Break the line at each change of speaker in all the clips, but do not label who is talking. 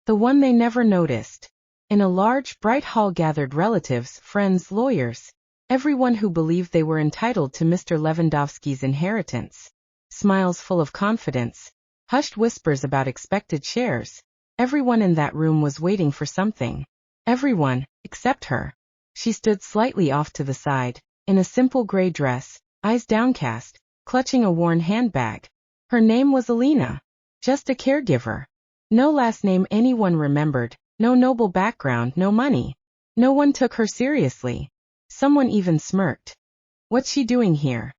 The one they never noticed. In a large, bright hall gathered relatives, friends, lawyers, everyone who believed they were entitled to Mr. Lewandowski's inheritance. Smiles full of confidence, hushed whispers about expected shares. Everyone in that room was waiting for something. Everyone, except her. She stood slightly off to the side, in a simple gray dress, eyes downcast, clutching a worn handbag. Her name was Alina. Just a caregiver. No last name anyone remembered, no noble background, no money. No one took her seriously. Someone even smirked. What's she doing here?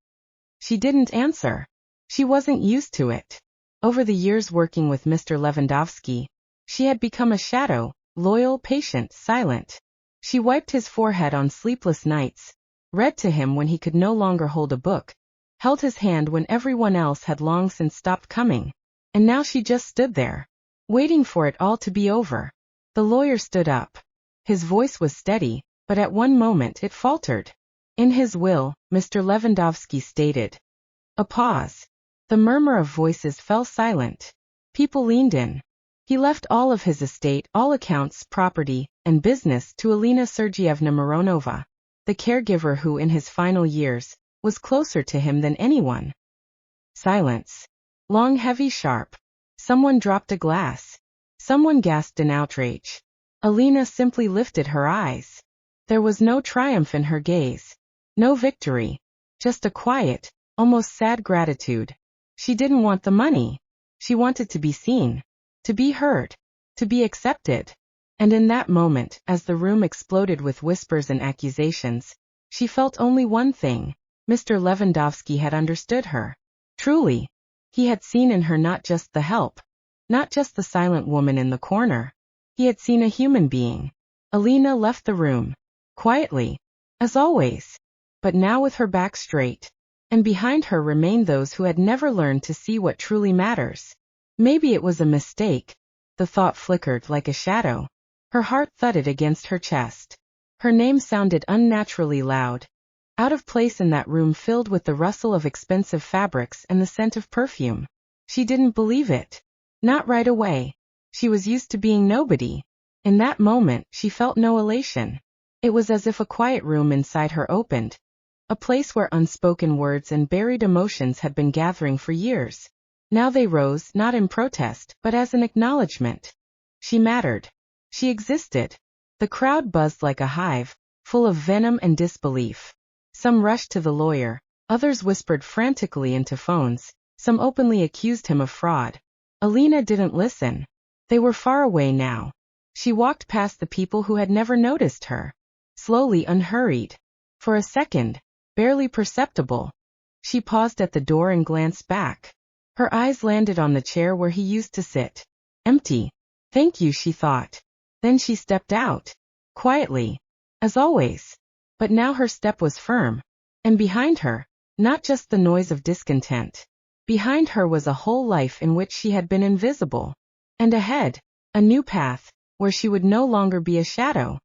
She didn't answer. She wasn't used to it. Over the years working with Mr. Lewandowski, she had become a shadow, loyal, patient, silent. She wiped his forehead on sleepless nights, read to him when he could no longer hold a book, held his hand when everyone else had long since stopped coming. And now she just stood there, waiting for it all to be over. The lawyer stood up. His voice was steady, but at one moment it faltered. In his will, Mr. Lewandowski stated. A pause. The murmur of voices fell silent. People leaned in. He left all of his estate, all accounts, property, and business to Alina Sergeyevna Mironova, the caregiver who in his final years was closer to him than anyone. Silence. Long, heavy, sharp. Someone dropped a glass. Someone gasped in outrage. Alina simply lifted her eyes. There was no triumph in her gaze. No victory. Just a quiet, almost sad gratitude. She didn't want the money. She wanted to be seen. To be heard. To be accepted. And in that moment, as the room exploded with whispers and accusations, she felt only one thing. Mr. Lewandowski had understood her. Truly. He had seen in her not just the help, not just the silent woman in the corner. He had seen a human being. Alina left the room. Quietly. As always. But now with her back straight. And behind her remained those who had never learned to see what truly matters. Maybe it was a mistake. The thought flickered like a shadow. Her heart thudded against her chest. Her name sounded unnaturally loud. Out of place in that room filled with the rustle of expensive fabrics and the scent of perfume. She didn't believe it. Not right away. She was used to being nobody. In that moment, she felt no elation. It was as if a quiet room inside her opened. A place where unspoken words and buried emotions had been gathering for years. Now they rose, not in protest, but as an acknowledgement. She mattered. She existed. The crowd buzzed like a hive, full of venom and disbelief. Some rushed to the lawyer, others whispered frantically into phones, some openly accused him of fraud. Alina didn't listen. They were far away now. She walked past the people who had never noticed her. Slowly, unhurried. For a second, barely perceptible. She paused at the door and glanced back. Her eyes landed on the chair where he used to sit. Empty. Thank you, she thought. Then she stepped out. Quietly. As always. But now her step was firm. And behind her, not just the noise of discontent. Behind her was a whole life in which she had been invisible. And ahead, a new path, where she would no longer be a shadow.